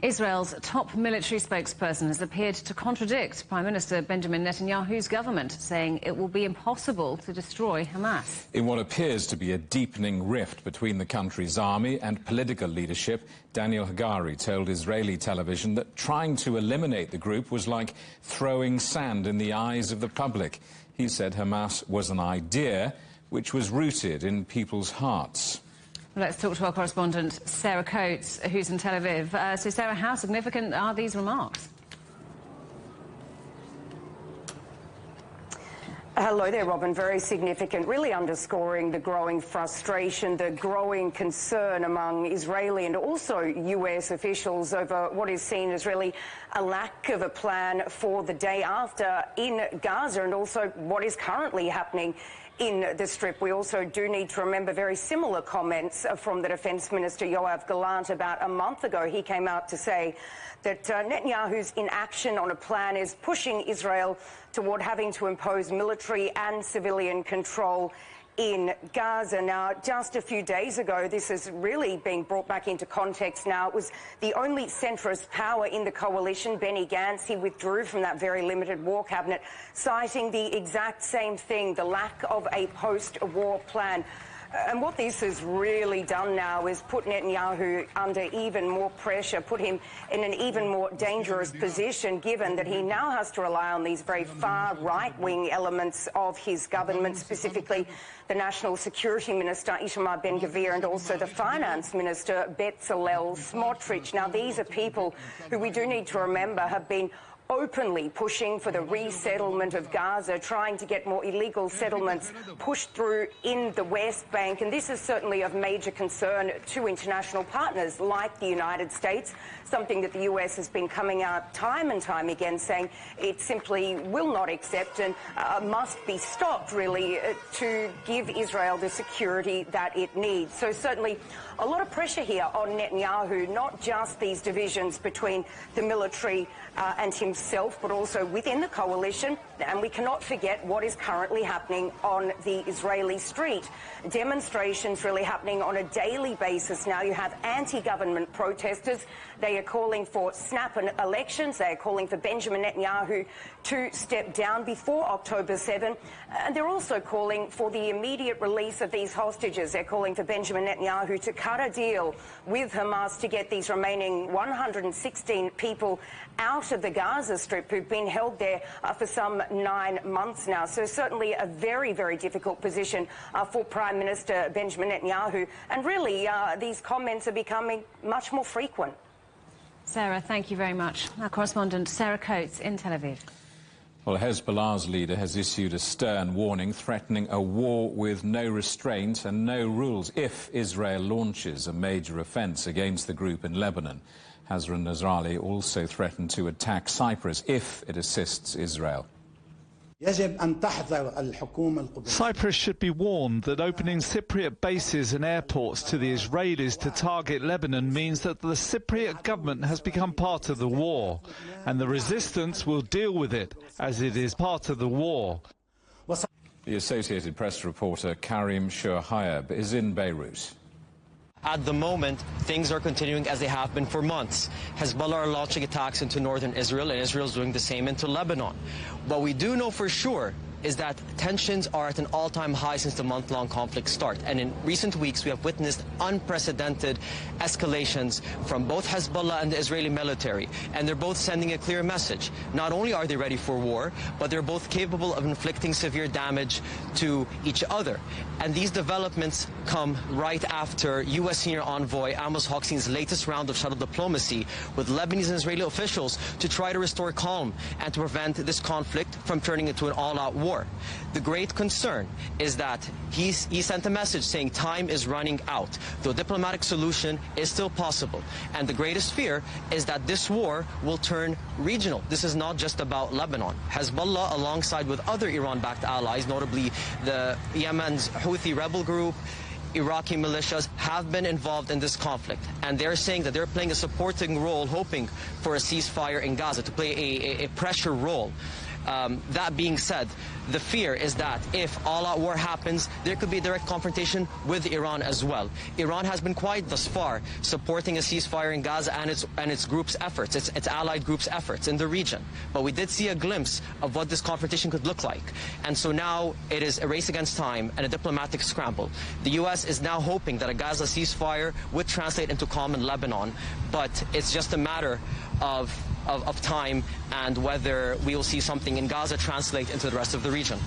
Israel's top military spokesperson has appeared to contradict Prime Minister Benjamin Netanyahu's government, saying it will be impossible to destroy Hamas. In what appears to be a deepening rift between the country's army and political leadership, Daniel Hagari told Israeli television that trying to eliminate the group was like throwing sand in the eyes of the public. He said Hamas was an idea which was rooted in people's hearts. Let's talk to our correspondent, Sarah Coates, who's in Tel Aviv. So, Sarah, how significant are these remarks? Hello there, Robin. Very significant, really underscoring the growing frustration, the growing concern among Israeli and also US officials over what is seen as really a lack of a plan for the day after in Gaza, and also what is currently happening in the Strip. We also do need to remember very similar comments from the Defence Minister Yoav Gallant about a month ago. He came out to say that Netanyahu's inaction on a plan is pushing Israel toward having to impose military and civilian control in Gaza. Now, just a few days ago, this is really being brought back into context now. It was the only centrist power in the coalition, Benny Gantz. He withdrew from that very limited war cabinet, citing the exact same thing, the lack of a post-war plan. And what this has really done now is put Netanyahu under even more pressure, put him in an even more dangerous position, given that he now has to rely on these very far right-wing elements of his government, specifically the National Security Minister, Itamar Ben-Gvir, and also the Finance Minister, Bezalel Smotrich. Now, these are people who we do need to remember have been openly pushing for the resettlement of Gaza, trying to get more illegal settlements pushed through in the West Bank. And this is certainly of major concern to international partners like the United States, something that the US has been coming out time and time again saying it simply will not accept and must be stopped, really, to give Israel the security that it needs. So certainly a lot of pressure here on Netanyahu, not just these divisions between the military and himself, but also within the coalition. And we cannot forget what is currently happening on the Israeli street. Demonstrations really happening on a daily basis now. You have anti-government protesters. They are calling for snap elections. They are calling for Benjamin Netanyahu to step down before October 7. And they're also calling for the immediate release of these hostages. They're calling for Benjamin Netanyahu to cut a deal with Hamas to get these remaining 116 people out of the Gaza Strip who've been held there for some 9 months now. So certainly a very, very difficult position for Prime Minister Benjamin Netanyahu. And really, these comments are becoming much more frequent. Sarah, thank you very much. Our correspondent, Sarah Coates in Tel Aviv. Well, Hezbollah's leader has issued a stern warning threatening a war with no restraint and no rules if Israel launches a major offence against the group in Lebanon. Hassan Nasrallah also threatened to attack Cyprus if it assists Israel. Cyprus should be warned that opening Cypriot bases and airports to the Israelis to target Lebanon means that the Cypriot government has become part of the war, and the resistance will deal with it, as it is part of the war. The Associated Press reporter Karim Shurhayeb is in Beirut. At the moment, things are continuing as they have been for months. Hezbollah are launching attacks into northern Israel, and Israel is doing the same into Lebanon. What we do know for sure is that tensions are at an all-time high since the month-long conflict start. And in recent weeks, we have witnessed unprecedented escalations from both Hezbollah and the Israeli military. And they're both sending a clear message. Not only are they ready for war, but they're both capable of inflicting severe damage to each other. And these developments come right after U.S. senior envoy Amos Hochstein's latest round of shuttle diplomacy with Lebanese and Israeli officials to try to restore calm and to prevent this conflict from turning into an all-out war. The great concern is that he sent a message saying time is running out, though a diplomatic solution is still possible. And the greatest fear is that this war will turn regional. This is not just about Lebanon. Hezbollah, alongside with other Iran-backed allies, notably the Yemen's Houthi rebel group, Iraqi militias, have been involved in this conflict. And they're saying that they're playing a supporting role, hoping for a ceasefire in Gaza, to play a pressure role. That being said, the fear is that if all-out war happens, there could be a direct confrontation with Iran as well. Iran has been quiet thus far, supporting a ceasefire in Gaza and its group's efforts, its allied group's efforts in the region. But we did see a glimpse of what this confrontation could look like. And so now it is a race against time and a diplomatic scramble. The U.S. is now hoping that a Gaza ceasefire would translate into calm in Lebanon, but it's just a matter of time and whether we will see something in Gaza translate into the rest of the region.